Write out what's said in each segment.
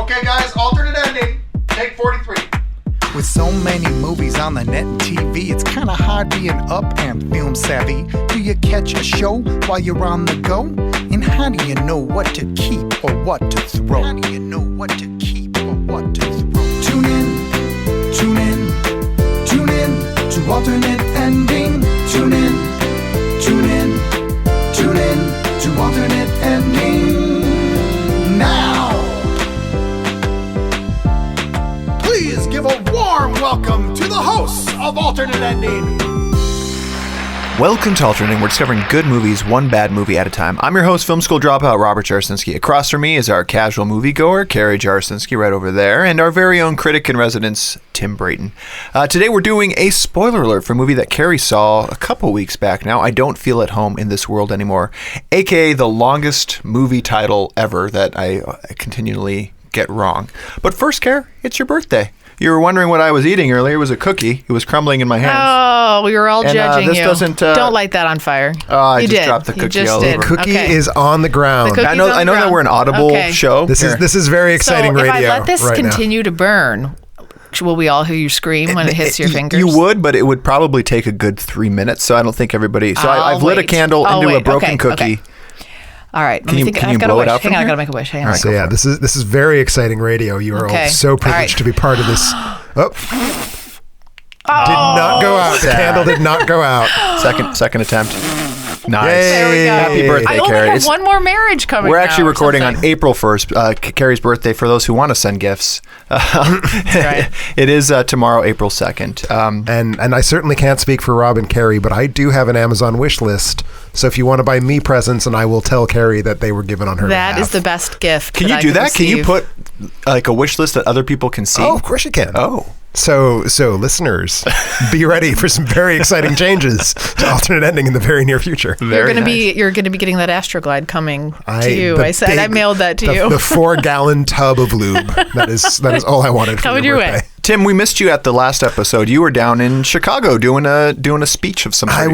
Okay, guys, alternate ending. Take 43. With so many movies on the net and TV, it's kind of hard being up and film savvy. Do you catch a show while you're on the go? And how do you know what to keep or what to throw? How do you know what to keep or what to throw? Tune in, tune in, tune in to alternate ending. Tune in, tune in, tune in to alternate ending. Now! Please give a warm welcome to the hosts of Alternate Ending. Welcome to Alternate Ending. We're discovering good movies, one bad movie at a time. I'm your host, film school dropout Robert Jarsinski. Across from me is our casual moviegoer, Carrie Jarsinski, right over there, and our very own critic in residence, Tim Brayton. Today we're doing a spoiler alert for a movie that Carrie saw a couple weeks back now. I Don't Feel at Home in This World Anymore, aka the longest movie title ever that I continually get wrong. But first, Carrie, it's your birthday. You were wondering what I was eating earlier. It was a cookie. It was crumbling in my hands. Oh, we were all judging this you. Doesn't, Don't light that on fire. I you just did. dropped the You cookie just all did. over. Cookie Okay. is on the ground. The I know that we're an audible show. This is very exciting so radio. if I let this right continue to burn, will we all hear you scream when it hits your fingers? You would, but it would probably take a good 3 minutes, so I don't think everybody... So I've lit a candle into a broken cookie. Okay. All right. Can you blow it out from Hang on, I here? gotta make a wish. Hang on. All right, So yeah, this is very exciting radio. You are Okay. all so privileged All right. to be part of this. Oh. Did not go out. The candle did not go out. Second attempt. Nice. Yay. There we go. Happy birthday, I only Carrie. have one more marriage coming. We're actually now or recording on something. April 1st, Carrie's birthday, for those who want to send gifts. right. It is tomorrow, April 2nd. And I certainly can't speak for Rob and Carrie, but I do have an Amazon wish list. So if you want to buy me presents, and I will tell Carrie that they were given on her behalf. That is the best gift. Can you I do could that? Can you receive. put like a wish list that other people can see? Oh, of course you can. Oh. So listeners, be ready for some very exciting changes to Alternate Ending in the very near future. You're gonna be getting that Astroglide coming to you. The I mailed that to you. The 4-gallon tub of lube. That is all I wanted for Coming your your way. birthday. Tim, we missed you at the last episode. You were down in Chicago doing a speech of some sort. I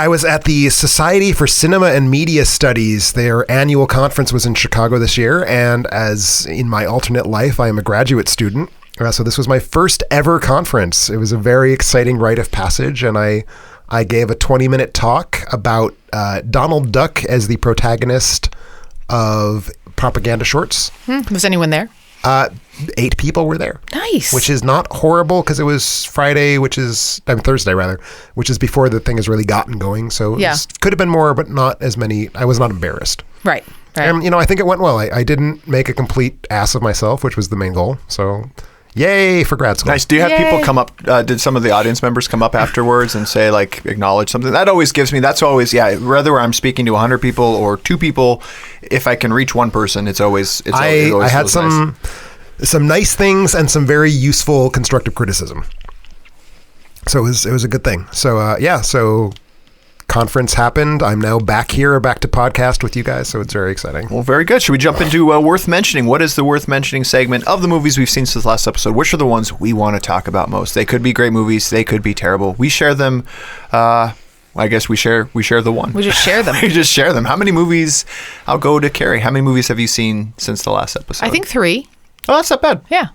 was at the Society for Cinema and Media Studies. Their annual conference was in Chicago this year, and as in my alternate life, I am a graduate student. So this was my first ever conference. It was a very exciting rite of passage, and I gave a 20-minute talk about Donald Duck as the protagonist of propaganda shorts. Was anyone there? 8 people were there. Nice. Which is not horrible because it was Thursday rather, which is before the thing has really gotten going. So it could have been more, but not as many. I was not embarrassed. Right. And, I think it went well. I didn't make a complete ass of myself, which was the main goal. So yay for grad school. Nice. Do you have people come up? Did some of the audience members come up afterwards and say, like, acknowledge something? That always gives me. That's always, whether I'm speaking to 100 people or 2 people, if I can reach one person, it's always. I had some nice things and some very useful constructive criticism. So it was a good thing. So so conference happened. I'm now back to podcast with you guys, so it's very exciting. Well, very good. Should we jump into worth mentioning? What is the worth mentioning segment of the movies we've seen since last episode? Which are the ones we want to talk about most? They could be great movies. They could be terrible. We share them. I guess we share the one. We just share them. We just share them. How many movies? I'll go to Carrie. How many movies have you seen since the last episode? I think 3. Oh, that's not bad. Yeah.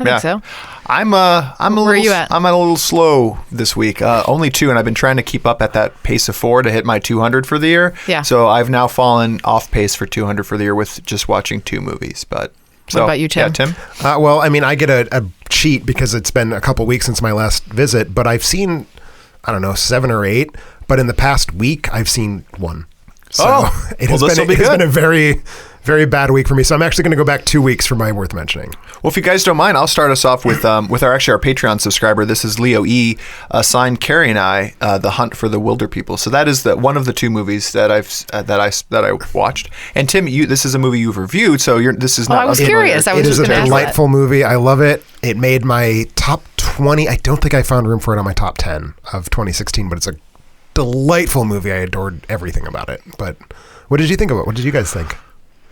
I think so. I'm Where are you at? I'm a little slow this week. Only 2, and I've been trying to keep up at that pace of 4 to hit my 200 for the year. Yeah. So I've now fallen off pace for 200 for the year with just watching 2 movies. But What about you, Tim? Yeah, Tim. Well, I mean, I get a cheat because it's been a couple weeks since my last visit, but I've seen, I don't know, 7 or 8. But in the past week, I've seen 1. So it has been a very, very bad week for me. So I'm actually going to go back 2 weeks for my worth mentioning. Well, if you guys don't mind, I'll start us off with our Patreon subscriber. This is Leo E. Signed Carrie and I, The Hunt for the Wilderpeople. So that is one of the 2 movies that I watched. And Tim, this is a movie you've reviewed. So this is not. I was curious. It is a delightful movie. I love it. It made my top 20. I don't think I found room for it on my top 10 of 2016, but it's a delightful movie. I adored everything about it. But what did you think of it? What did you guys think?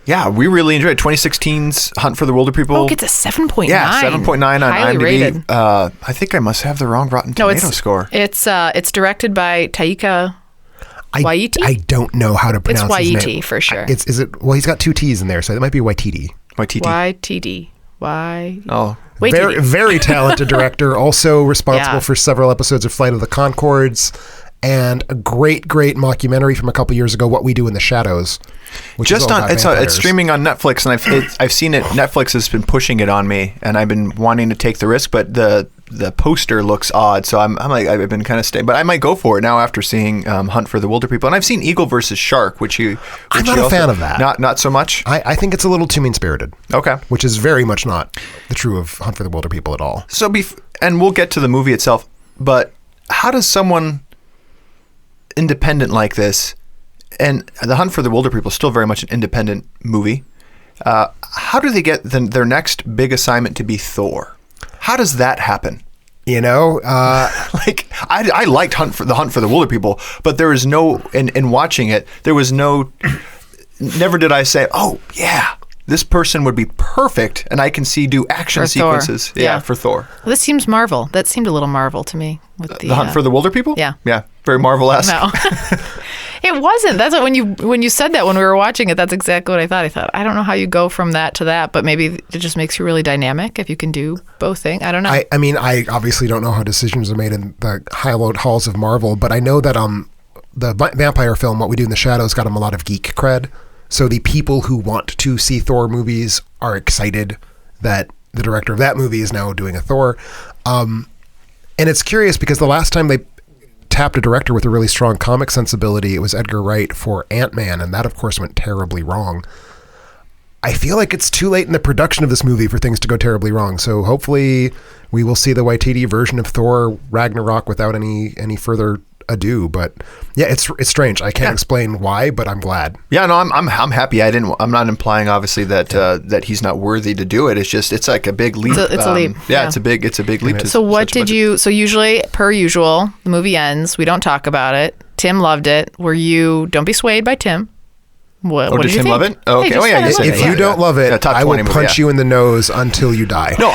Yeah, we really enjoyed 2016's Hunt for the Wilderpeople. Oh, it gets a 7.9. Yeah, 7.9 on Highly IMDb. rated. I think I must have the wrong Rotten Tomato score. It's directed by Taika Waititi? I don't know how to pronounce his name. It's Waititi for sure. Is it? Well, he's got 2 T's in there, so it might be Waititi. YTD. YTD. Why? Oh. Wait, Very, very talented director, also responsible Yeah. for several episodes of Flight of the Conchords, and a great mockumentary from a couple years ago, What We Do in the Shadows. Which is Just all on about it's vampires. streaming on Netflix, and I've seen it. Netflix has been pushing it on me, and I've been wanting to take the risk, but the poster looks odd, so I'm like I've been kind of staying, but I might go for it now after seeing Hunt for the Wilderpeople, and I've seen Eagle versus Shark, I'm not a fan of that. Not so much. I think it's a little too mean-spirited. Okay. Which is very much not the true of Hunt for the Wilderpeople at all. So and we'll get to the movie itself, but how does someone independent like this, and The Hunt for the Wilderpeople is still very much an independent movie, how do they get their next big assignment to be Thor? How does that happen? You know, Like I liked the Hunt for the Wilderpeople, but there is no in watching it, there was no. Never did I say, "Oh yeah, this person would be perfect," and I can do action For Thor. sequences. Yeah. For Thor. Well, this seems Marvel. That seemed a little Marvel to me. With The Hunt for the Wilderpeople. Yeah. Yeah, very Marvel-esque. No, it wasn't. That's what when you said that when we were watching it. That's exactly what I thought. I thought I don't know how you go from that to that, but maybe it just makes you really dynamic if you can do both things. I don't know. I mean, I obviously don't know how decisions are made in the hallowed halls of Marvel, but I know that the vampire film, What We Do in the Shadows, got him a lot of geek cred. So the people who want to see Thor movies are excited that the director of that movie is now doing a Thor. And it's curious because the last time they tapped a director with a really strong comic sensibility, it was Edgar Wright for Ant-Man, and that, of course, went terribly wrong. I feel like it's too late in the production of this movie for things to go terribly wrong. So hopefully we will see the Waititi version of Thor Ragnarok without any further ado. But yeah, it's strange. I can't explain why, but I'm glad. Yeah, no, I'm happy. I'm not implying obviously that that he's not worthy to do it. It's like a big leap. It's a leap. Yeah, Yeah. it's a big leap. To So what such a did budget. you? So usually, per usual, the movie ends. We don't talk about it. Tim loved it. Were you? Don't be swayed by Tim. What Oh, did did you Tim think? love it? Oh, okay. He just Oh, yeah, said he I said loved it. If it. you don't love it, Yeah, top I will 20 movie, punch yeah. you in the nose until you die. No,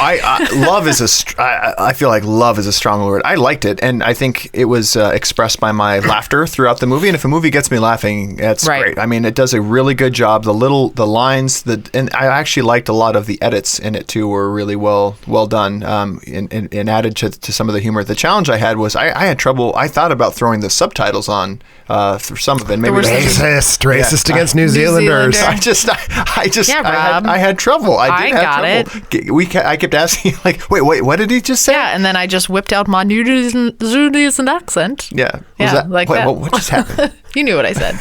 love is I feel like love is a strong word. I liked it, and I think it was expressed by my laughter throughout the movie. And if a movie gets me laughing, that's Right. great. I mean, it does a really good job. The lines, and I actually liked a lot of the edits in it too. Were really well done, and added to some of the humor. The challenge I had was I had trouble. I thought about throwing the subtitles on for some of it. Maybe were it was- some- Racist against New Zealanders. I just Yeah, Rob. I had trouble. I got had trouble. I kept asking like, wait, what did he just say? Yeah, and then I just whipped out my New Zealand accent. Yeah. Was Yeah, that, like wait, that. What just happened? You knew what I said,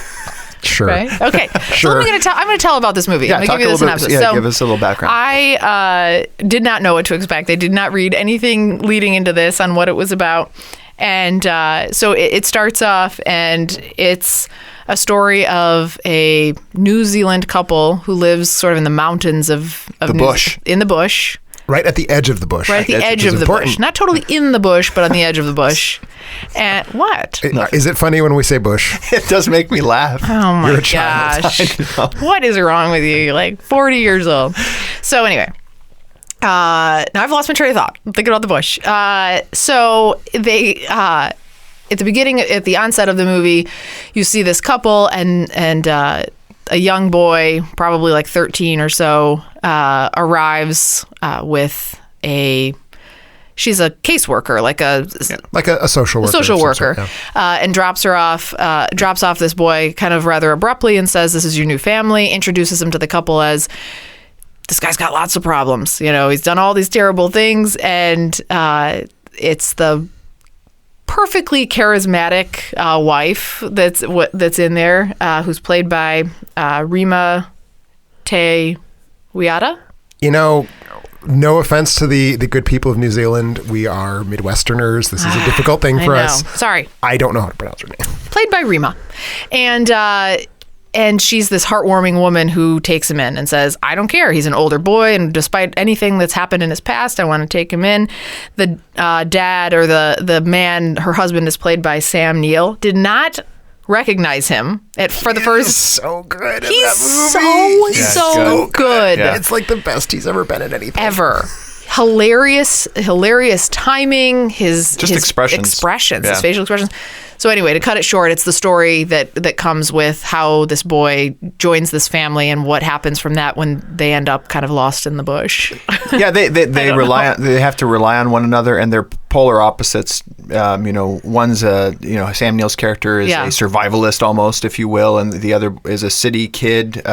Sure. right? Okay. Sure. So I'm going to tell about this movie. I'm going to give you the synopsis. Yeah, So give us a little background. I did not know what to expect. I did not read anything leading into this on what it was about. And so it starts off, and it's a story of a New Zealand couple who lives sort of in the mountains of The bush. in the bush. Right at the edge of the bush. Right at the edge Which of is the important. bush. Not totally in the bush, but on the edge of the bush. And what? Is it funny when we say bush? It does make me laugh. Oh my You're a child. gosh. I know. What is wrong with you? You're like 40 years old. So anyway, now I've lost my train of thought. I'm thinking about the bush. So they, at the beginning, at the onset of the movie, you see this couple and a young boy, probably like 13 or so, arrives with she's a caseworker, like a social worker. social of some worker, sort, yeah. and drops off this boy kind of rather abruptly and says, "This is your new family." Introduces him to the couple as, this guy's got lots of problems. You know, he's done all these terrible things, and it's the perfectly charismatic wife that's in there, who's played by Rima Te Wiata. You know, no offense to the good people of New Zealand. We are Midwesterners. This is a difficult thing for I know. us. Sorry. I don't know how to pronounce her name. Played by Rima. And she's this heartwarming woman who takes him in and says, I don't care. He's an older boy, and despite anything that's happened in his past, I want to take him in. The dad, or the man, her husband, is played by Sam Neill, did not recognize him for the first... So good in He's that movie. so good. Yeah. It's like the best he's ever been in anything. Ever. Hilarious timing, his Just expressions. his Yeah. facial expressions. So anyway, to cut it short, it's the story that comes with how this boy joins this family and what happens from that when they end up kind of lost in the bush. Yeah, they have to rely on one another, and they're polar opposites. One's Sam Neill's character is a survivalist almost, if you will, and the other is a city kid.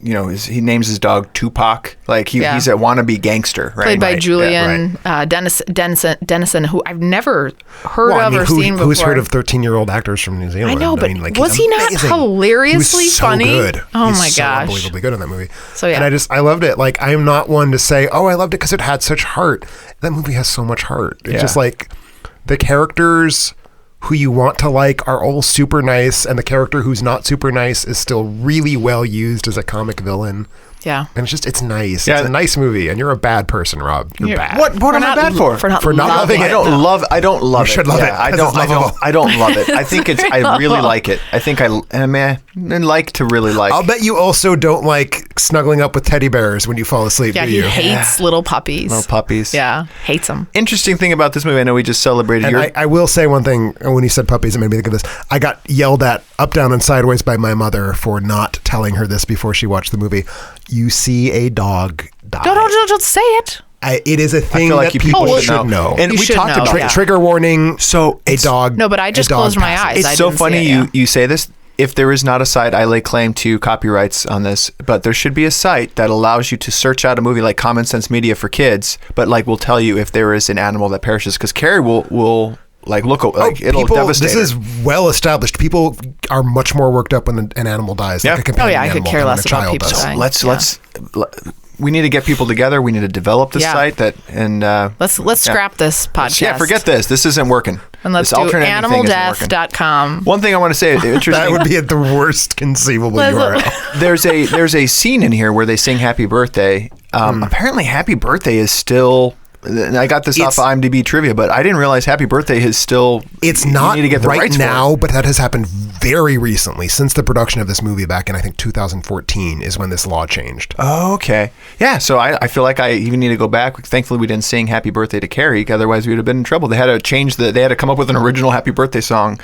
He names his dog Tupac. Like he's a wannabe gangster, right? Played by Julian Dennison, who I've never heard of or seen before. Who's heard of 13-year-old actors from New Zealand? I know, but was he not hilariously funny? Good. Oh he's my so gosh, unbelievably good in that movie. So yeah, and I loved it. Like, I am not one to say, oh, I loved it because it had such heart. That movie has so much heart. It's just like the characters who you want to like are all super nice, and the character who's not super nice is still really well used as a comic villain. Yeah. And it's nice. Yeah. It's a nice movie, and you're a bad person, Rob. You're bad. What am I bad for? For not loving it. I don't love it. You should love it. I don't love it. I think I really like it. I think I like to really like. I'll bet you also don't like snuggling up with teddy bears when you fall asleep, do you? He hates little puppies. Little puppies. Yeah. Hates them. Interesting thing about this movie, I know we just celebrated and I will say one thing. When you said puppies, it made me think of this. I got yelled at up, down, and sideways by my mother for not telling her this before she watched the movie. You see a dog die. Don't say it. It is a thing that people should know. And we talked about trigger warning. So a dog. No, but I just closed my eyes. It's so funny you say this. If there is not a site, I lay claim to copyrights on this, but there should be a site that allows you to search out a movie like Common Sense Media for kids, but like will tell you if there is an animal that perishes, because Carrie will it'll devastate. This is well established. People are much more worked up when an animal dies. Yeah. Like a companion I could care less about people dying. Let's we need to get people together. We need to develop this site let's scrap this podcast. Yeah, forget this. This isn't working. And let's do animaldeath.com. One thing I want to say, interesting. That would be at the worst conceivable URL. There's a scene in here where they sing Happy Birthday. Apparently Happy Birthday is still, I got this off of IMDb trivia, but I didn't realize Happy Birthday is still. It's not you need to get the right rights now, but that has happened very recently. Since the production of this movie back in, I think, 2014 is when this law changed. Oh, okay. Yeah, so I feel like I even need to go back. Thankfully, we didn't sing Happy Birthday to Carrie, otherwise we would have been in trouble. They had to come up with an original Happy Birthday song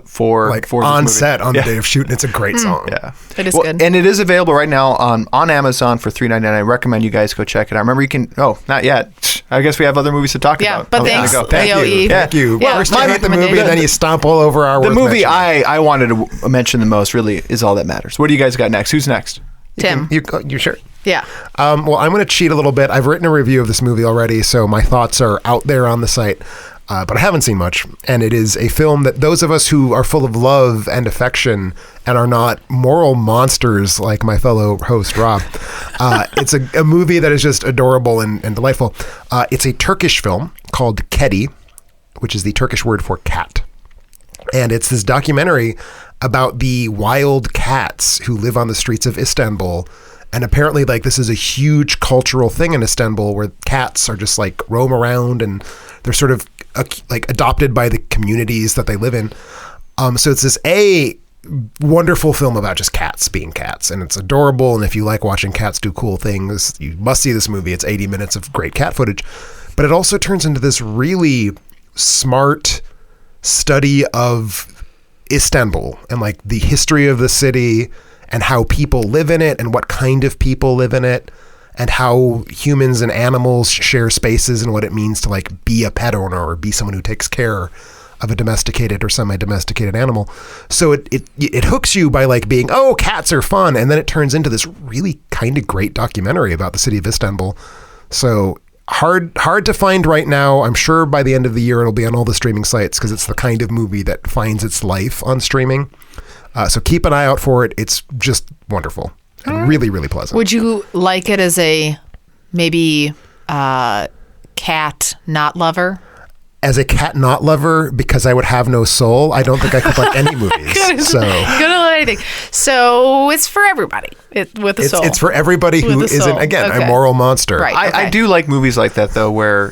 for on this set on the day of shooting. It's a great song. Yeah. It is good. And it is available right now on Amazon for $3.99. I recommend you guys go check it out. Remember, you can, not yet. I guess we have other movies to talk about. Yeah, but thanks, AOE. Thank you. Yeah, first you hate the movie, then you stomp all over our The movie I wanted to mention the most really is All That Matters. What do you guys got next? Who's next? Tim. You sure? Yeah. Well, I'm going to cheat a little bit. I've written a review of this movie already, so my thoughts are out there on the site. But I haven't seen much, and it is a film that those of us who are full of love and affection and are not moral monsters like my fellow host Rob, it's a movie that is just adorable and delightful. It's a Turkish film called Kedi, which is the Turkish word for cat. And it's this documentary about the wild cats who live on the streets of Istanbul. And apparently, this is a huge cultural thing in Istanbul where cats are just roam around and they're sort of adopted by the communities that they live in. So it's this wonderful film about just cats being cats, and it's adorable. And if you like watching cats do cool things, you must see this movie. It's 80 minutes of great cat footage, but it also turns into this really smart study of Istanbul and the history of the city and how people live in it and what kind of people live in it and how humans and animals share spaces and what it means to be a pet owner or be someone who takes care of a domesticated or semi-domesticated animal. So it hooks you by being, oh, cats are fun. And then it turns into this really kind of great documentary about the city of Istanbul. So hard to find right now. I'm sure by the end of the year it'll be on all the streaming sites because it's the kind of movie that finds its life on streaming. So keep an eye out for it. It's just wonderful and really, really pleasant. Would you like it as a maybe cat not lover? As a cat not lover, because I would have no soul, I don't think I could like any movies. Good at anything. So it's for everybody with a soul. It's for everybody who isn't, again, a moral monster. Right. I do like movies like that, though, where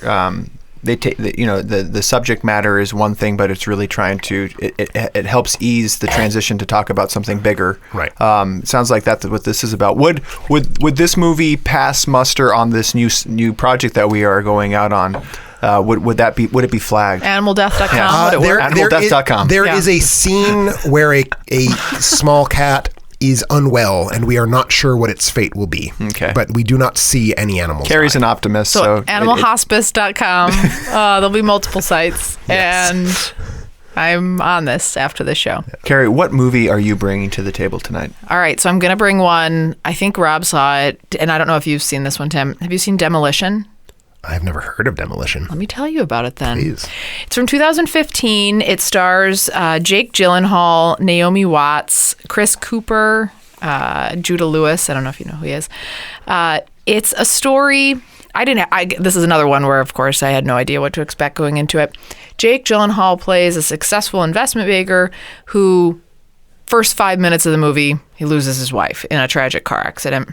they take the subject matter is one thing, but it's really trying to it helps ease the transition to talk about something bigger. Right. Sounds like that's what this is about. Would this movie pass muster on this new project that we are going out on? would it be flagged? Animaldeath.com. Animaldeath.com. There Yeah. is a scene where a small cat is unwell, and we are not sure what its fate will be. Okay. But we do not see any animals. Carrie's die. an optimist, So so animalhospice.com. There'll be multiple sites. Yes. And I'm on this after the show. Carrie, what movie are you bringing to the table tonight? All right, so I'm going to bring one. I think Rob saw it, and I don't know if you've seen this one, Tim. Have you seen Demolition? I've never heard of Demolition. Let me tell you about it then. Please. It's from 2015. It stars Jake Gyllenhaal, Naomi Watts, Chris Cooper, Judah Lewis. I don't know if you know who he is. It's a story. This is another one where, of course, I had no idea what to expect going into it. Jake Gyllenhaal plays a successful investment banker who, first 5 minutes of the movie, he loses his wife in a tragic car accident.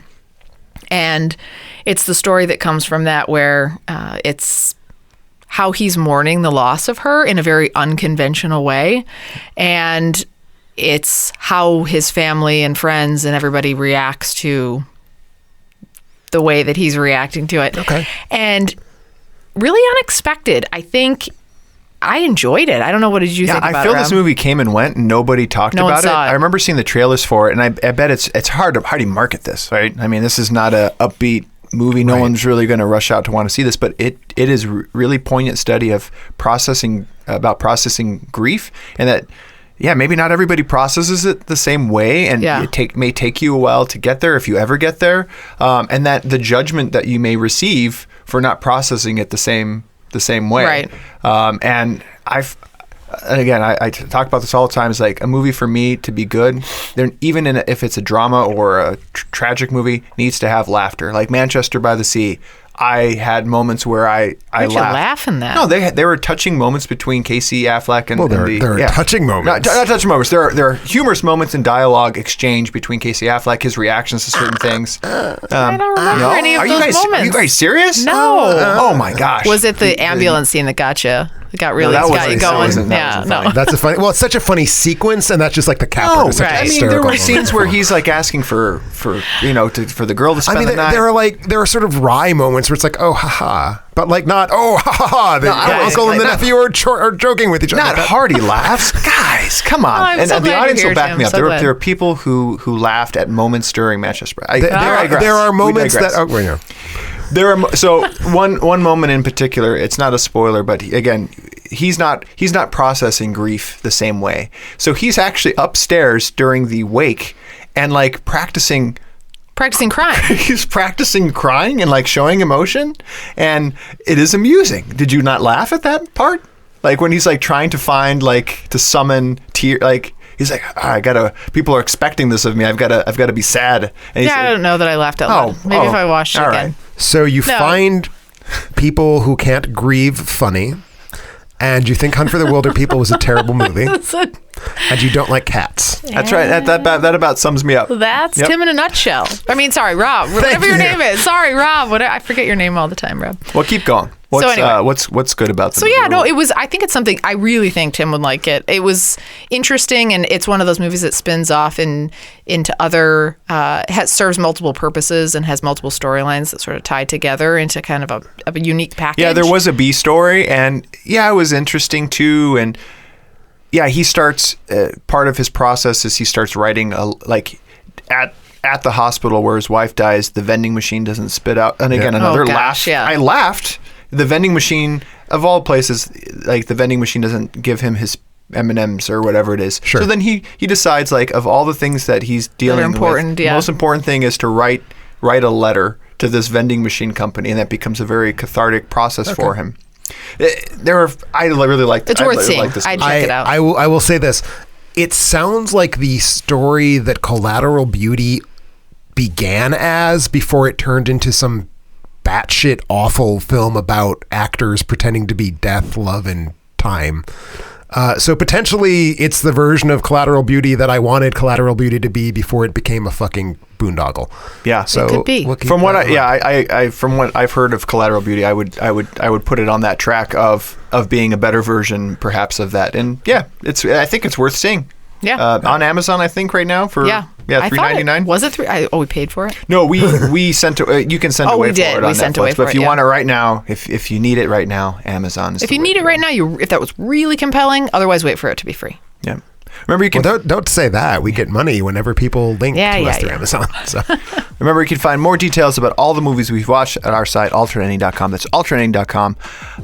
And it's the story that comes from that, where it's how he's mourning the loss of her in a very unconventional way. And it's how his family and friends and everybody reacts to the way that he's reacting to it. Okay. And really unexpected. I think I enjoyed it. I don't know. What did you think about it? I feel Rob? this movie came and went and nobody talked No one about it. saw it. I remember seeing the trailers for it, and I bet it's hard to, how do you market this, right? I mean, this is not a upbeat movie. No one's really going to rush out to want to see this, but it is really poignant study of processing grief, and that, yeah, maybe not everybody processes it the same way, and it may take you a while to get there, if you ever get there, and that the judgment that you may receive for not processing it the same way. Right. And I talk about this all the time. It's like a movie for me to be good, even if it's a drama or a tragic movie, needs to have laughter. Like Manchester by the Sea, I had moments where I Why'd you laughed. laugh in that? No, there were touching moments between Casey Affleck and there are touching moments. Not touching moments. There are humorous moments in dialogue exchange between Casey Affleck, his reactions to certain things. I don't remember any of those moments. Are you guys serious? No. Oh my gosh. Was it the ambulance scene that got you? It got really that got you wasn't- going. that wasn't Yeah, no. That's a funny. Well, it's such a funny sequence, and that's just like the cap. No, It's such a right. I mean, hysterical there were moment. scenes where he's like asking for for the girl to spend the night. there are sort of wry moments where it's like, oh, haha, but like not, oh, ha ha ha. The uncle and the nephew are joking with each other. Not hearty laughs, guys. Come on, I'm and so the glad audience you're will here, back Tim. me up. So There glad. are people who laughed at moments during Manchester. There are moments that. Oh, well, yeah. There are so one moment in particular. It's not a spoiler, but he's not processing grief the same way. So he's actually upstairs during the wake and like practicing crying. He's practicing crying and like showing emotion, and it is amusing. Did you not laugh at that part? Like when he's like trying to find like to summon tear, like. He's like, people are expecting this of me. I've got to be sad. And I don't know that I laughed out loud. Maybe if I watched it all again. right. So you find people who can't grieve funny, and you think Hunt for the Wilderpeople was a terrible movie, and you don't like cats. That's right. That about sums me up. That's Yep. Tim in a nutshell. I mean, sorry, Rob. Whatever your name is. Sorry, Rob. I forget your name all the time, Rob. Well, keep going. What's good about the So movie? yeah, no, it was. I think it's something. I really think Tim would like it. It was interesting, and it's one of those movies that spins off into other. Serves multiple purposes and has multiple storylines that sort of tie together into kind of a unique package. Yeah, there was a B story, and yeah, it was interesting too. And yeah, he starts part of his process is he starts writing at the hospital where his wife dies. The vending machine doesn't spit out, and again another laugh. Yeah. I laughed. The vending machine, of all places, like the vending machine doesn't give him his M&Ms or whatever it is. Sure. So then he decides, like, of all the things that he's dealing with, the most important thing is to write a letter to this vending machine company, and that becomes a very cathartic process for him. I really liked it. It's worth seeing. Like this I'd movie. check it out. I will say this. It sounds like the story that Collateral Beauty began as before it turned into some batshit awful film about actors pretending to be death, love, and time. So potentially it's the version of Collateral Beauty that I wanted Collateral Beauty to be before it became a fucking boondoggle. Yeah, so it could be. we'll keep from what that from what I've heard of Collateral Beauty, I would put it on that track of being a better version perhaps of that. And yeah, I think it's worth seeing. Yeah. On Amazon, I think right now for $3.99. Was it we paid for it? No, we sent it. You can send away we did. for it on We sent Netflix. away But for if it, you yeah. want it right now, if you need it right now, Amazon is. If you need it right now, if that was really compelling. Otherwise, wait for it to be free. Yeah. Remember, you can don't say that. We get money whenever people link to us through Amazon. So. Remember, you can find more details about all the movies we've watched at our site, alternating.com. That's alternating.com.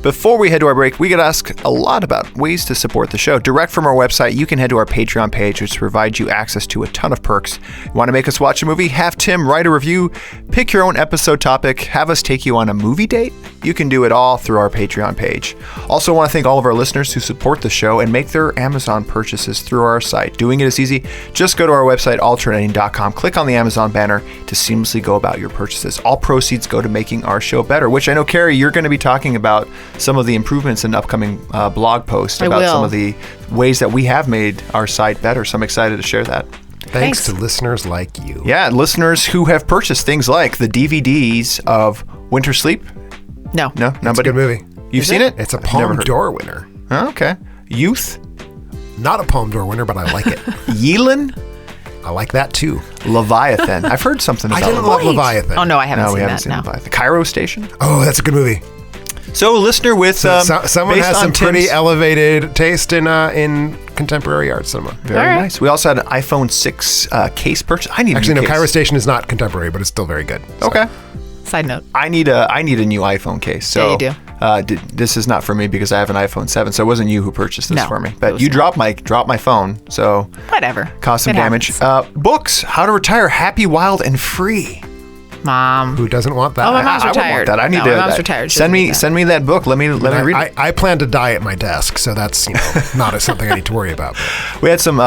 Before we head to our break, we get asked a lot about ways to support the show. Direct from our website, you can head to our Patreon page, which provides you access to a ton of perks. You want to make us watch a movie? Have Tim write a review, pick your own episode topic, have us take you on a movie date? You can do it all through our Patreon page. Also, want to thank all of our listeners who support the show and make their Amazon purchases through our site. Doing it is easy. Just go to our website, alternating.com, click on the Amazon banner to seamlessly go about your purchases. All proceeds go to making our show better, which I know, Carrie, you're going to be talking about some of the improvements in upcoming blog posts about some of the ways that we have made our site better. So I'm excited to share that. Thanks to listeners like you. Yeah, listeners who have purchased things like the DVDs of Winter Sleep. No. No? Nobody? It's a good movie. You've seen it? It's a Palme d'Or winner. Oh, okay. Youth? Not a Palme d'Or winner, but I like it. Yelin? I like that too. Leviathan. I've heard something about I didn't love Leviathan. Oh, no, I haven't No, seen we haven't that. seen No. Leviathan. Cairo Station? Oh, that's a good movie. So, listener with Someone based has on some pretty Tim's- elevated taste in contemporary art cinema. Very All right. nice. We also had an iPhone 6 case purchase. I need Actually, a no, new case. Cairo Station is not contemporary, but it's still very good. So. Okay. Side note. I need a new iPhone case. So Yeah, you do. This is not for me because I have an iPhone 7, so it wasn't you who purchased this No, for me. it But was you not. dropped my phone, so Whatever. caused some It damage. happens. Books: How to Retire Happy, Wild, and Free. Mom. Who doesn't want that? Oh, my mom's I would want retired. that. I need No, to. my mom's retired. She Send doesn't me need that. send me that book. Let me read it. I plan to die at my desk, so that's not something I need to worry about. We had some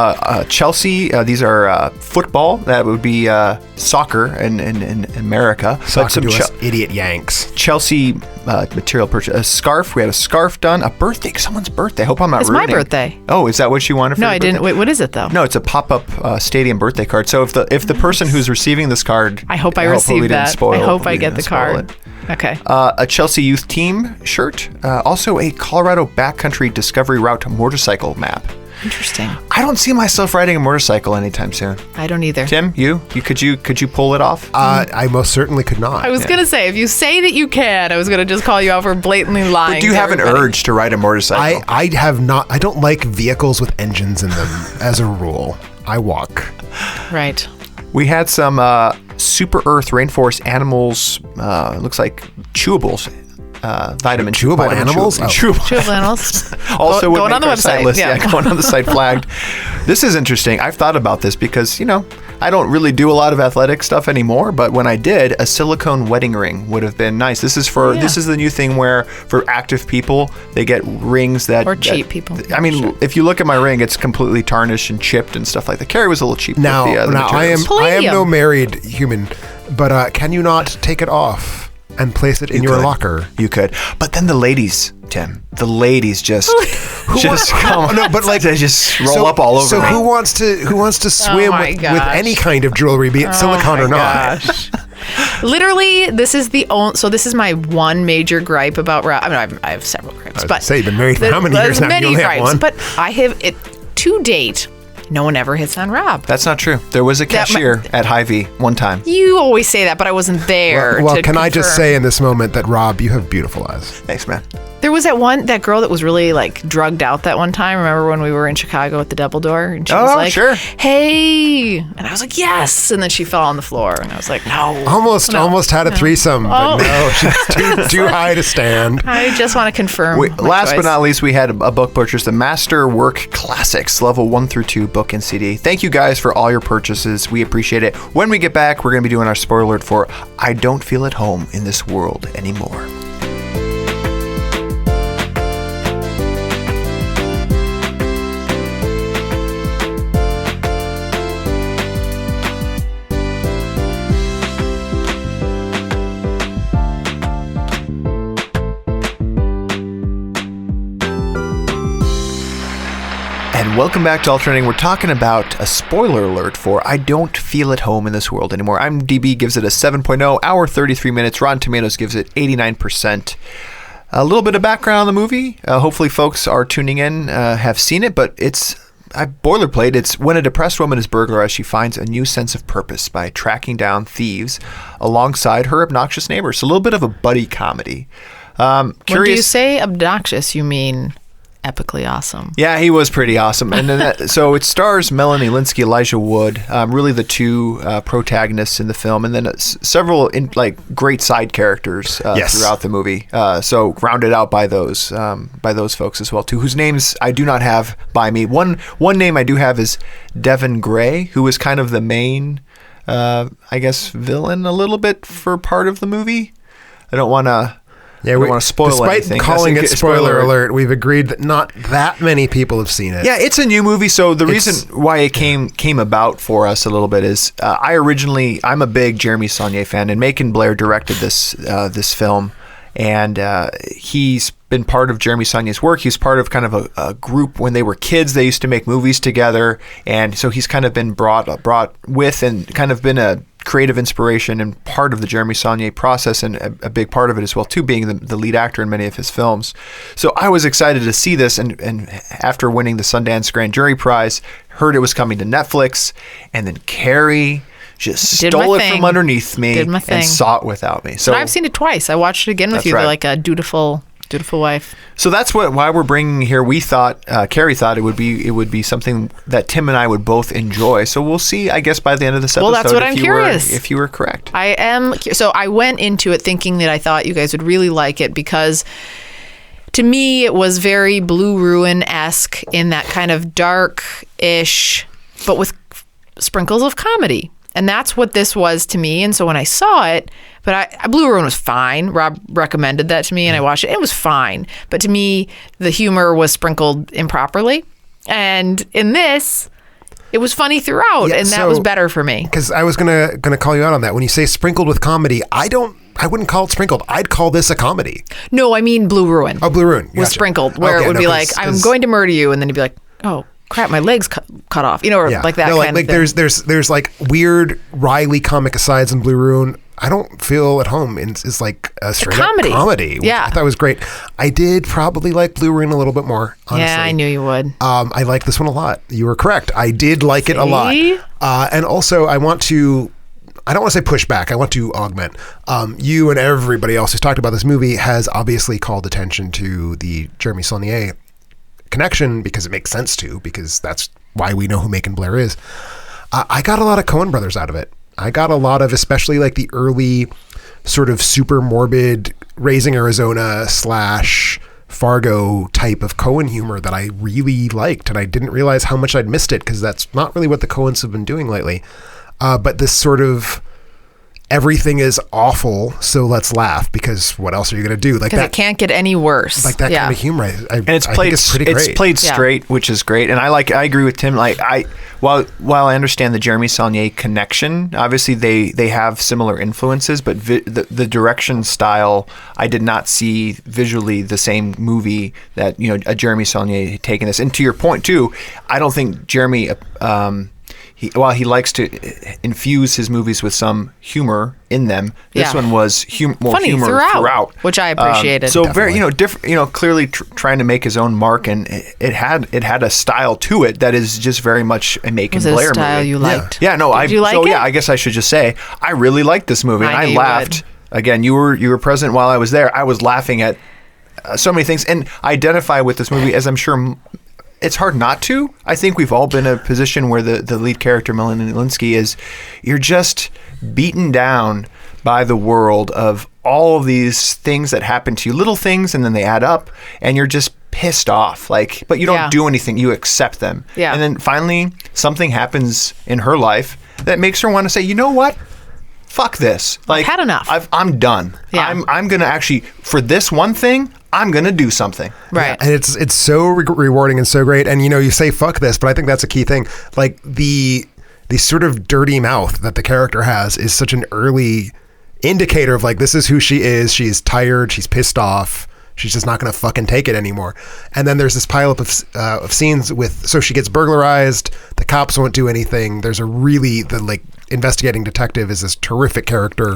Chelsea. These are football. That would be soccer in America. Soccer But some to us idiot Yanks. Chelsea material purchase. A scarf. We had a scarf done. A birthday. Someone's birthday. I hope I'm not It's my ruining. birthday. Oh, is that what you wanted for No, your I didn't. birthday? Wait, what is it though? No, it's a pop-up stadium birthday card. So if the person who's receiving this card, I hope I hopefully receive didn't that. spoil- I hope I hopefully get didn't the spoil card. it. Okay. A Chelsea youth team shirt. Also a Colorado backcountry discovery route motorcycle map. Interesting. I don't see myself riding a motorcycle anytime soon. I don't either. Tim, could you pull it off? I most certainly could not. I was gonna say, if you say that you can, I was gonna just call you out for blatantly lying. But do you to have an everybody. urge to ride a motorcycle? I have not. I don't like vehicles with engines in them as a rule. I walk. Right. We had some Super Earth Rainforest Animals, looks like chewables, vitamin Chewable vitamin animals? chew- Oh. chewable. Two animals. Also, would going on make the our site website. list. Yeah. Going on the site flagged. This is interesting. I've thought about this because, I don't really do a lot of athletic stuff anymore, but when I did, a silicone wedding ring would have been nice. This is this is the new thing where for active people, they get rings that Or cheap people. I mean, Sure. if you look at my ring, it's completely tarnished and chipped and stuff like that. Carrie was a little cheap. Now, with the I materials. am Palladium. no married human, but can you not take it off and place it in your could. locker? You could, but then the ladies, Tim, just come. No, but like they just roll up all over. So me. who wants to swim my with gosh. any kind of jewelry, be it silicone or not? Gosh. Literally, this is the only. So this is my one major gripe about. I mean, I have several gripes, but Say you've been married for how many there's years now? many You only have gripes, one. but I have it to date. No one ever hits on Rob. That's not true. There was a cashier at Hy-Vee one time. You always say that, but I wasn't there. Well, to can I just confirm. say in this moment that Rob, you have beautiful eyes. Thanks, man. There was that girl that was really like drugged out that one time. Remember when we were in Chicago at the Double Door? And she was Oh, like, sure. Hey. And I was like, yes. And then she fell on the floor. And I was like, no. Almost had a threesome, but no, she's too high to stand. I just want to confirm. my Last but choice. not least, we had a book purchase, the Master Work Classics, level 1 through 2 book and CD. Thank you guys for all your purchases. We appreciate it. When we get back, we're going to be doing our spoiler alert for I Don't Feel at Home in This World Anymore. And welcome back to Alternating. We're talking about a spoiler alert for I Don't Feel at Home in This World Anymore. IMDb gives it a 7.0, hour 33 minutes. Rotten Tomatoes gives it 89%. A little bit of background on the movie. Hopefully folks are tuning in, have seen it, but it's boilerplate. It's when a depressed woman is burglarized, she finds a new sense of purpose by tracking down thieves alongside her obnoxious neighbors. A little bit of a buddy comedy. When do you say obnoxious, you mean epically awesome? Yeah, he was pretty awesome. And then so it stars Melanie Linsky, Elijah Wood, really the two protagonists in the film, and then several great side characters throughout the movie. So rounded out by those folks as well too, whose names I do not have by me. One name I do have is Devin Gray, who is kind of the main, I guess, villain a little bit for part of the movie. I don't want to. Yeah, we don't want to spoil anything. Despite calling it spoiler alert, we've agreed that not that many people have seen it. Yeah, it's a new movie, so the reason why it came about for us a little bit is I'm a big Jeremy Saulnier fan, and Macon Blair directed this film, and he's been part of Jeremy Saulnier's work. He's part of kind of a group when they were kids. They used to make movies together, and so he's kind of been brought with and kind of been a creative inspiration and part of the Jeremy Saulnier process, and a big part of it as well too, being the lead actor in many of his films. So I was excited to see this, and after winning the Sundance Grand Jury Prize, heard it was coming to Netflix, and then Carrie just stole it from underneath me and saw it without me. So I've seen it twice. I watched it again with you, like a dutiful wife. So that's why we're bringing here. We thought, Carrie thought it would be something that Tim and I would both enjoy. So we'll see, I guess, by the end of this episode. Well, that's what I'm curious. If you were correct. I am. So I went into it thinking that I thought you guys would really like it, because to me it was very Blue Ruin-esque in that kind of dark-ish, but with sprinkles of comedy. And that's what this was to me. And so when I saw it, Blue Ruin was fine. Rob recommended that to me, and I watched it. It was fine. But to me, the humor was sprinkled improperly. And in this, it was funny throughout, and that was better for me. Because I was gonna call you out on that. When you say sprinkled with comedy, I wouldn't call it sprinkled. I'd call this a comedy. No, I mean Blue Ruin. Oh, Blue Ruin. Was sprinkled, where it would be like, I'm going to murder you, and then he'd be like, oh, crap, my leg's cut off, or like that kind of thing. There's like weird Riley comic asides in Blue Ruin. I don't feel at home. It's like a straight up comedy. Which I thought was great. I did probably like Blue Ruin a little bit more, honestly. Yeah, I knew you would. I like this one a lot. You were correct. I did like it a lot. And also, I don't want to say push back. I want to augment. You and everybody else who's talked about this movie has obviously called attention to the Jeremy Saulnier connection, because it makes sense to, because that's why we know who Macon Blair is. I got a lot of Coen brothers out of it. I got a lot of, especially like the early sort of super morbid Raising Arizona / Fargo type of Coen humor that I really liked, and I didn't realize how much I'd missed it, because that's not really what the Coens have been doing lately. But this sort of everything is awful, so let's laugh, because what else are you going to do? Like that, it can't get any worse. Like that kind of humor. And it's played straight, which is great. And I agree with Tim. While I understand the Jeremy Saulnier connection, obviously they have similar influences, but the direction style, I did not see visually the same movie that a Jeremy Saulnier had taken this. And to your point too, I don't think Jeremy. While he likes to infuse his movies with some humor in them, this one was funny humor throughout, which I appreciated. So definitely. Very, different. Clearly trying to make his own mark, and it had a style to it that is just very much a Macon Blair movie. Was it a style you liked? Yeah, no, Did you like it? Yeah, I guess I should just say I really liked this movie, and I laughed. Again, you were present while I was there. I was laughing at so many things, and I identify with this movie, as I'm sure. It's hard not to. I think we've all been in a position where the lead character, Melanie Linsky, you're just beaten down by the world of all of these things that happen to you, little things, and then they add up, and you're just pissed off. But you don't do anything. You accept them. Yeah. And then finally, something happens in her life that makes her want to say, you know what? Fuck this. I've had enough. I'm done. Yeah. I'm going to actually, for this one thing, I'm going to do something. Right. Yeah, and it's so rewarding and so great. And, you say fuck this, but I think that's a key thing. Like the sort of dirty mouth that the character has is such an early indicator of this is who she is. She's tired. She's pissed off. She's just not going to fucking take it anymore. And then there's this pileup of scenes so she gets burglarized. The cops won't do anything. There's the investigating detective is this terrific character,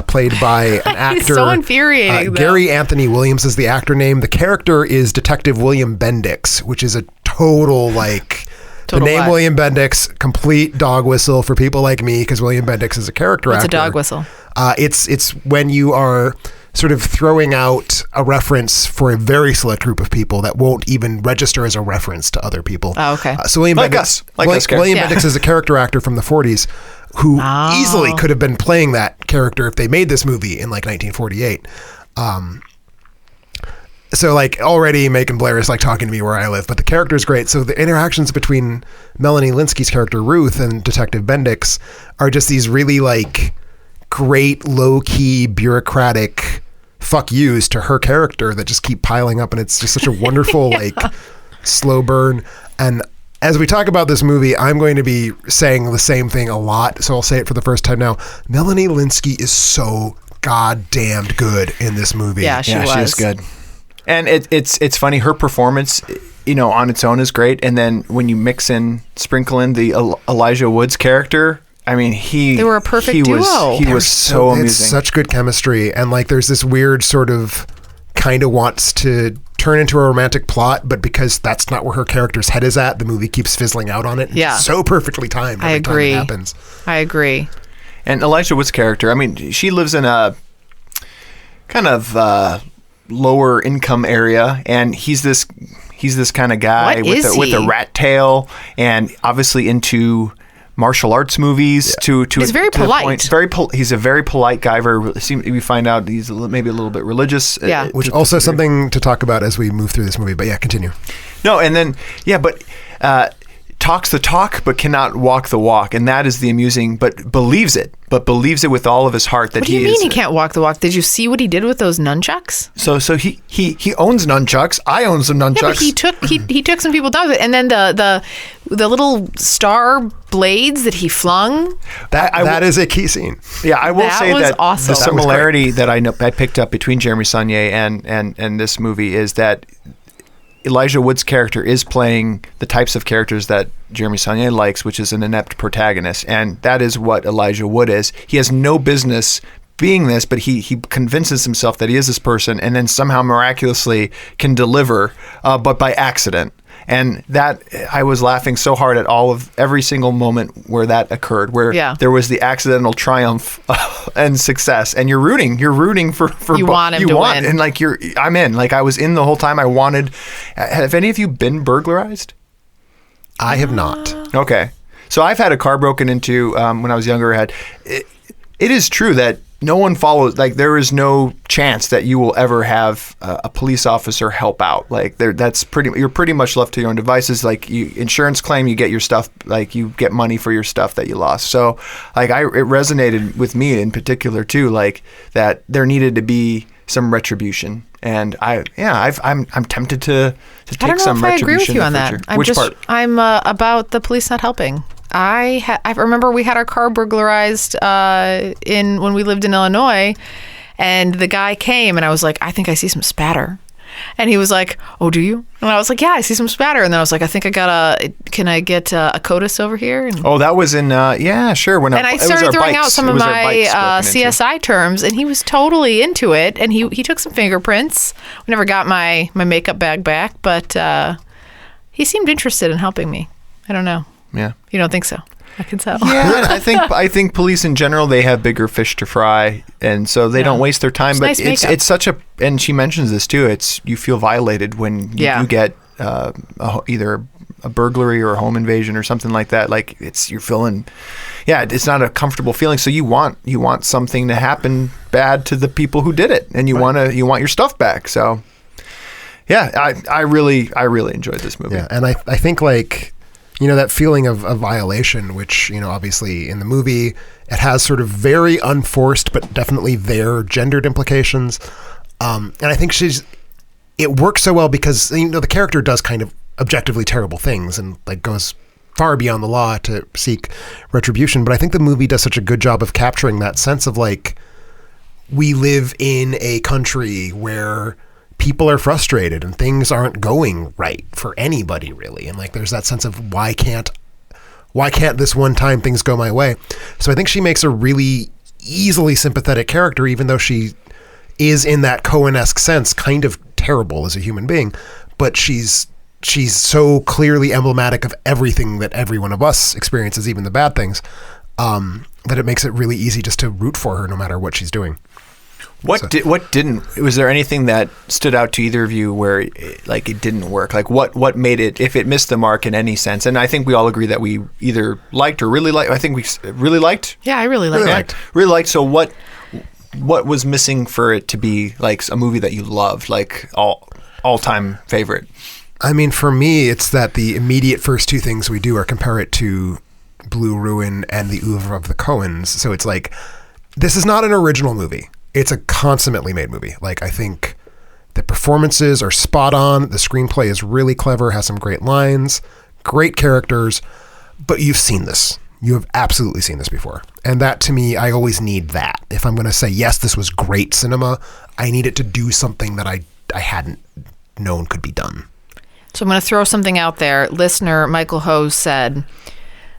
played by an actor. He's so infuriating. Gary Anthony Williams is the actor name. The character is Detective William Bendix, which is a total like Total the name what? William Bendix, complete dog whistle for people like me because William Bendix is a character What's actor. a dog whistle? It's when you are sort of throwing out a reference for a very select group of people that won't even register as a reference to other people. Oh, okay. So William Like Bendix, us. Like us, Carrie. William Yeah. Bendix is a character actor from the 40s who easily could have been playing that character if they made this movie in like 1948. So like already Macon Blair is like talking to me where I live, but the character is great. So the interactions between Melanie Linsky's character Ruth and Detective Bendix are just these really like great low-key bureaucratic fuck yous to her character that just keep piling up, and it's just such a wonderful like slow burn. And as we talk about this movie, I'm going to be saying the same thing a lot, so I'll say it for the first time now. Melanie Linsky is so goddamn good in this movie. Yeah, she was. She is good. And it's funny, her performance, on its own is great, and then when you sprinkle in the Elijah Wood's character, I mean, they were a perfect duo. He was so It's amusing. such good chemistry, and like there's this weird sort of kind of wants to turn into a romantic plot, but because that's not where her character's head is at, the movie keeps fizzling out on it. Yeah. It's so perfectly timed. I every time agree. it happens. I agree. And Elijah Wood's character, I mean, she lives in a kind of lower income area, and he's this kind of guy What is with a he? rat tail, and obviously into martial arts movies. He's very to the polite. point. He's a very polite guy. We find out he's maybe a little bit religious. Yeah. Which also something to talk about as we move through this movie. But yeah, continue. No, and then talks the talk but cannot walk the walk, and that is the amusing. But believes it with all of his heart that What do you mean he can't walk the walk? Did you see what he did with those nunchucks? So he owns nunchucks. I own some nunchucks. Yeah, but he took some people down with it, and then the little star blades that he flung. That is a key scene. Yeah, I will That say was that awesome. the That was similarity that I picked up between Jeremy Saulnier and this movie is that Elijah Wood's character is playing the types of characters that Jeremy Saulnier likes, which is an inept protagonist, and that is what Elijah Wood is. He has no business being this, but he convinces himself that he is this person, and then somehow miraculously can deliver, but by accident. And that, I was laughing so hard at every single moment where that occurred, where there was the accidental triumph and success, and you're rooting for You want him to win. and like I'm in. Like I was in the whole time. I wanted. Have any of you been burglarized? I have not. Okay, so I've had a car broken into when I was younger. It is true that no one follows. Like there is no chance that you will ever have a police officer help out. Like you're pretty much left to your own devices. Like insurance claim, you get your stuff. Like you get money for your stuff that you lost. So like it resonated with me in particular too. Like that there needed to be some retribution. And I'm tempted to take some retribution. I don't know if I agree with you on that. Which part? I'm about the police not helping. I remember we had our car burglarized when we lived in Illinois, and the guy came, and I was like, I think I see some spatter. And he was like, oh, do you? And I was like, yeah, I see some spatter. And then I was like, I think can I get a CODIS over here? And, that was in, yeah, sure. and I started throwing out some of my CSI terms, and he was totally into it. And he took some fingerprints. We never got my makeup bag back, but he seemed interested in helping me. I don't know. Yeah. You don't think so? I can tell. Yeah, I think police in general, they have bigger fish to fry, and so they don't waste their time. It's but nice makeup. it's such a, and she mentions this too. You feel violated when you get either a burglary or a home invasion or something like that. Like you're feeling, it's not a comfortable feeling. So you want something to happen bad to the people who did it, and you want your stuff back. So yeah, I really enjoyed this movie. Yeah, and I think like, that feeling of violation, which, obviously in the movie, it has sort of very unforced, but definitely there gendered implications. And I think it works so well because, the character does kind of objectively terrible things and like goes far beyond the law to seek retribution. But I think the movie does such a good job of capturing that sense of like, we live in a country where people are frustrated and things aren't going right for anybody really. And like, there's that sense of why can't this one time things go my way? So I think she makes a really easily sympathetic character, even though she is in that Coen-esque sense kind of terrible as a human being, but she's she's so clearly emblematic of everything that every one of us experiences, even the bad things, that it makes it really easy just to root for her no matter what she's doing. What didn't? Was there anything that stood out to either of you where it didn't work? Like what made it, if it missed the mark in any sense? And I think we all agree that we either liked or really liked. I think we really liked. Yeah, I really liked it. Really liked. So what was missing for it to be like a movie that you loved, like all-time favorite? I mean, for me, it's that the immediate first two things we do are compare it to Blue Ruin and the oeuvre of the Coens. So it's like, this is not an original movie. It's a consummately made movie. Like, I think the performances are spot on. The screenplay is really clever, has some great lines, great characters, but you've seen this. You have absolutely seen this before. And that, to me, I always need that. If I'm going to say, yes, this was great cinema, I need it to do something that I hadn't known could be done. So I'm going to throw something out there. Listener Michael Hose said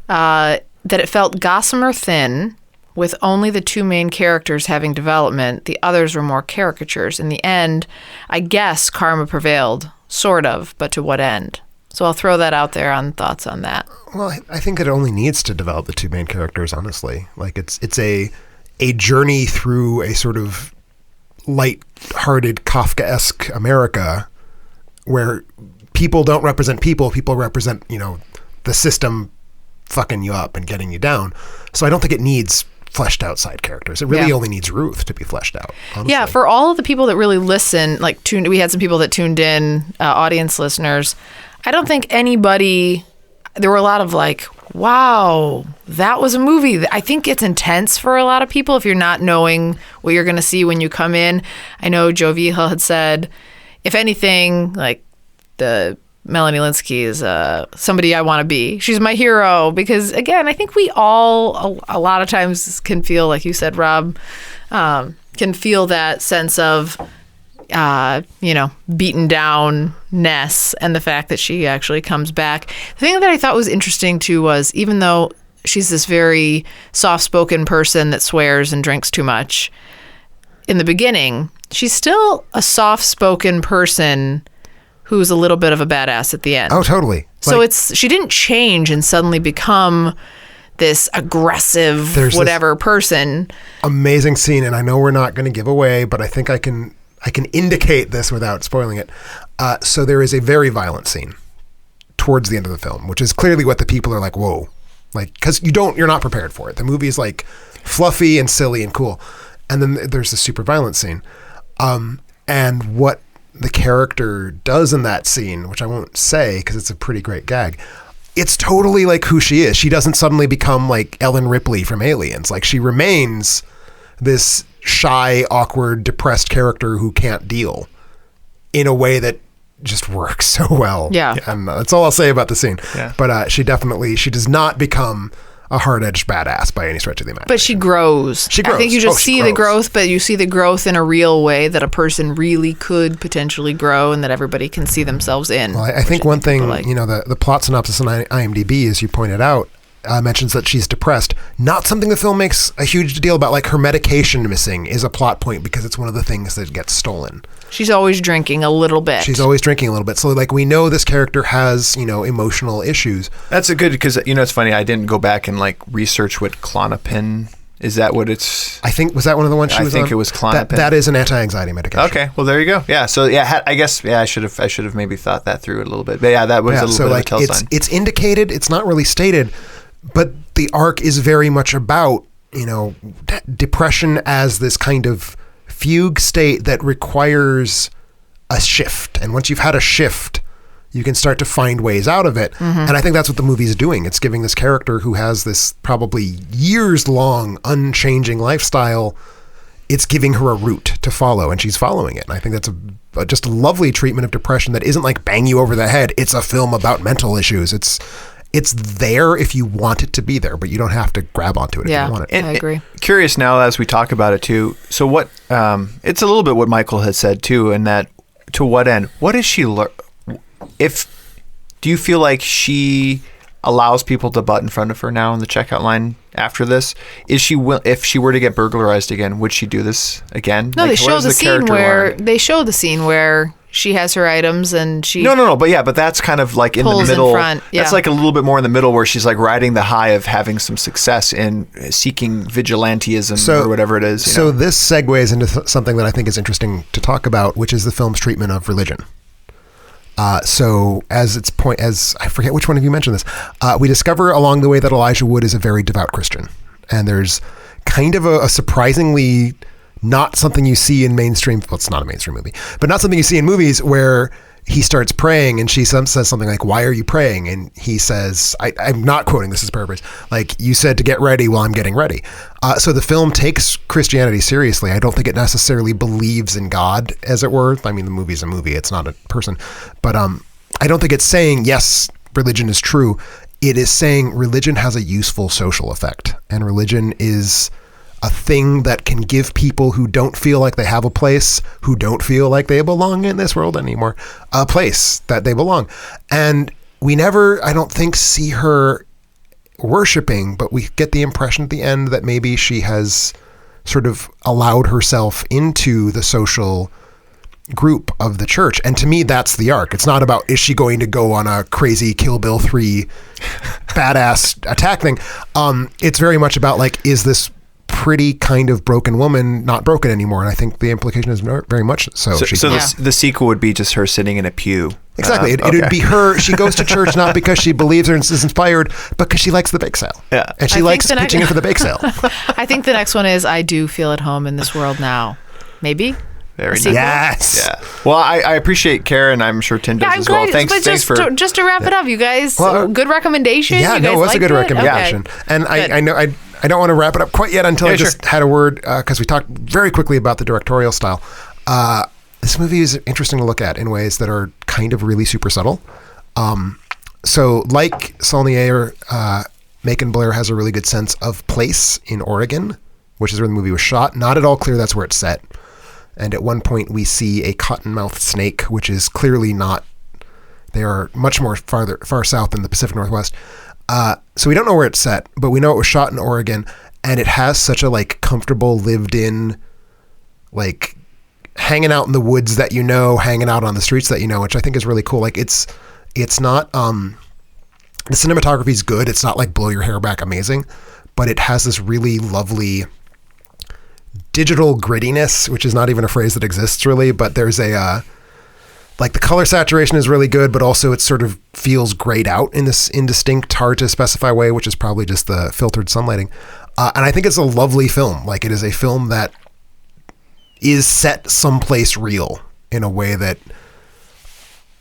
that it felt gossamer thin, with only the two main characters having development. The others were more caricatures. In the end, I guess karma prevailed, sort of, but to what end? So I'll throw that out there on thoughts on that. Well, I think it only needs to develop the two main characters, honestly. Like, it's a journey through a sort of light-hearted Kafkaesque America where people don't represent people represent, the system fucking you up and getting you down. So I don't think it needs fleshed out side characters. It really only needs Ruth to be fleshed out, honestly. Yeah, for all of the people that really listen, we had some people that tuned in, audience listeners. I don't think anybody, there were a lot of wow, that was a movie. I think it's intense for a lot of people if you're not knowing what you're going to see when you come in. I know Joe Vigil had said, if anything, the Melanie Linsky is somebody I want to be. She's my hero because, again, I think we all, a lot of times can feel, like you said, Rob, can feel that sense of, beaten down-ness and the fact that she actually comes back. The thing that I thought was interesting, too, was even though she's this very soft-spoken person that swears and drinks too much, in the beginning, she's still a soft-spoken person who's a little bit of a badass at the end. Oh, totally. So she didn't change and suddenly become this aggressive whatever person. Amazing scene, and I know we're not going to give away, but I think I can indicate this without spoiling it. So there is a very violent scene towards the end of the film, which is clearly what the people are like, whoa. Because you're not prepared for it. The movie is fluffy and silly and cool. And then there's the super violent scene. And what the character does in that scene, which I won't say because it's a pretty great gag, it's totally like who she is. She doesn't suddenly become like Ellen Ripley from Aliens. She remains this shy, awkward, depressed character who can't deal in a way that just works so well. Yeah. And that's all I'll say about the scene. Yeah. But she does not become a hard-edged badass by any stretch of the imagination. But she grows. I think you just see the growth, but you see the growth in a real way that a person really could potentially grow and that everybody can see themselves in. Well, I think one thing, the plot synopsis on IMDb, as you pointed out, mentions that she's depressed. Not something the film makes a huge deal about. Her medication missing is a plot point because it's one of the things that gets stolen. She's always drinking a little bit. So we know this character has, emotional issues. That's a good, because it's funny, I didn't go back and research what Klonopin, is that what it's? I think, was that one of the ones she was on? I think it was Klonopin. That is an anti-anxiety medication. Okay, well there you go. Yeah, so I guess I should have maybe thought that through a little bit. But yeah, that was a little bit of a tell sign. It's indicated, it's not really stated, but the arc is very much about, depression as this kind of fugue state that requires a shift. And once you've had a shift, you can start to find ways out of it. Mm-hmm. And I think that's what the movie is doing. It's giving this character who has this probably years-long, unchanging lifestyle, it's giving her a route to follow, and she's following it. And I think that's just a lovely treatment of depression that isn't bang you over the head. It's a film about mental issues. It's there if you want it to be there, but you don't have to grab onto it if you want it. I agree. Curious now as we talk about it too. So what? It's a little bit what Michael has said too, in that to what end? What is she? Do you feel like she allows people to butt in front of her now in the checkout line after this? Is she if she were to get burglarized again, would she do this again? No, they show the scene where she has her items and she No. But that's kind of like in the pulls in middle. front, yeah. That's like a little bit more in the middle where she's like riding the high of having some success in seeking vigilantism or whatever it is. So this segues into something that I think is interesting to talk about, which is the film's treatment of religion. So as I forget which one of you mentioned this, we discover along the way that Elijah Wood is a very devout Christian. And there's kind of a surprisingly not something you see in mainstream, well, it's not a mainstream movie, but not something you see in movies where he starts praying and she says something like, "Why are you praying?" And he says, I'm not quoting, this is paraphrase, like, "You said to get ready, well, I'm getting ready." So the film takes Christianity seriously. I don't think it necessarily believes in God, as it were. I mean, the movie's a movie, it's not a person. But I don't think it's saying, yes, religion is true. It is saying religion has a useful social effect, and religion is a thing that can give people who don't feel like they have a place, who don't feel like they belong in this world anymore, a place that they belong. And we never, I don't think, see her worshiping, but we get the impression at the end that maybe she has sort of allowed herself into the social group of the church. And to me, that's the arc. It's not about, is she going to go on a crazy Kill Bill 3 badass attack thing? It's very much about, like, is this pretty kind of broken woman not broken anymore? And I think the implication is very much so. So the sequel would be just her sitting in a pew. Exactly. It would be her. She goes to church not because she believes her and is inspired, but because she likes the bake sale. Yeah. And she likes pitching in for the bake sale. I think the next one is I do feel at home in this world now. Maybe. Very nice. Yes. Yeah. Well, I appreciate Karen. I'm sure Tim does I'm as well. glad, Thanks. but Thanks for just to wrap it up, you guys. Well, good recommendation. Yeah, you no, guys it was a good liked it? recommendation. Okay. And I know I don't want to wrap it up quite yet until I just had a word, because we talked very quickly about the directorial style. This movie is interesting to look at in ways that are kind of really super subtle. So like Saulnier, Macon Blair has a really good sense of place in Oregon, which is where the movie was shot. Not at all clear that's where it's set. And at one point we see a cottonmouth snake, which is clearly not, they are much more far south than the Pacific Northwest. So we don't know where it's set, but we know it was shot in Oregon, and it has such a like comfortable lived in, like hanging out in the woods that you know, hanging out on the streets that you know, which I think is really cool. Like it's not, the cinematography is good. It's not like blow your hair back amazing, but it has this really lovely digital grittiness, which is not even a phrase that exists really, but there's a, like the color saturation is really good, but also it sort of feels grayed out in this indistinct, hard to specify way, which is probably just the filtered sunlighting. And I think it's a lovely film. Like it is a film that is set someplace real in a way that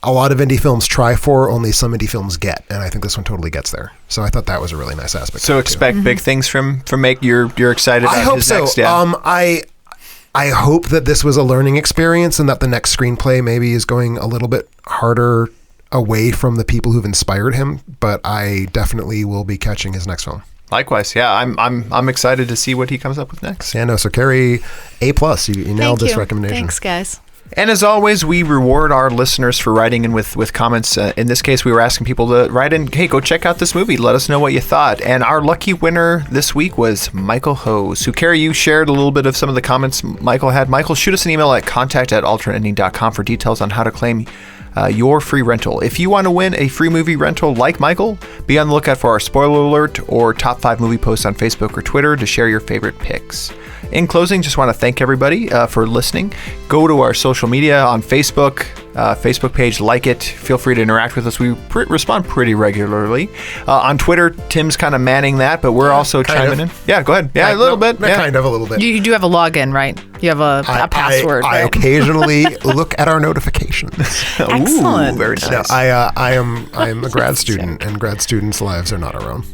a lot of indie films try for, only some indie films get. And I think this one totally gets there. So I thought that was a really nice aspect. So expect big things from Make. You're excited about I hope his so. next, yeah. I hope that this was a learning experience and that the next screenplay maybe is going a little bit harder away from the people who've inspired him, but I definitely will be catching his next film. Likewise, yeah. I'm excited to see what he comes up with next. Yeah, no, so Carrie, A+, you nailed this recommendation. Thanks, guys. And as always, we reward our listeners for writing in with comments. In this case, we were asking people to write in, hey, go check out this movie. Let us know what you thought. And our lucky winner this week was Michael Hose, who, Carrie, you shared a little bit of some of the comments Michael had. Michael, shoot us an email at contact@alternateending.com for details on how to claim your free rental. If you want to win a free movie rental like Michael, be on the lookout for our spoiler alert or top 5 movie posts on Facebook or Twitter to share your favorite picks. In closing, just want to thank everybody for listening. Go to our social media on Facebook, Facebook page, like it. Feel free to interact with us. We respond pretty regularly. On Twitter, Tim's kind of manning that, but we're also chiming in. Yeah, go ahead. Yeah, a little bit. Yeah. Kind of a little bit. You do have a login, right? You have a password. I right? occasionally look at our notifications. Excellent. Ooh, very nice. No, I am a grad student, and grad students' lives are not our own.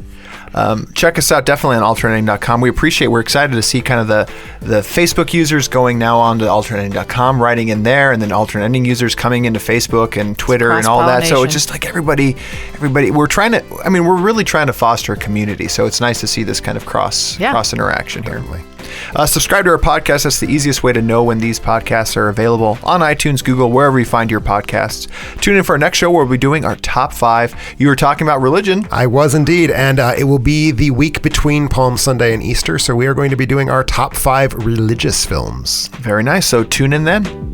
Check us out definitely on alternating.com. We're excited to see kind of the Facebook users going now on to alternating.com, writing in there, and then alternate ending users coming into Facebook and Twitter and all that. So it's just like everybody, we're really trying to foster a community. So it's nice to see this kind of cross interaction here. Subscribe to our podcast. That's the easiest way to know when these podcasts are available on iTunes, Google, wherever you find your podcasts. Tune in for our next show where we'll be doing our top 5. You were talking about religion. I was indeed, and it will be the week between Palm Sunday and Easter, so we are going to be doing our top 5 religious films. Very nice. So tune in then.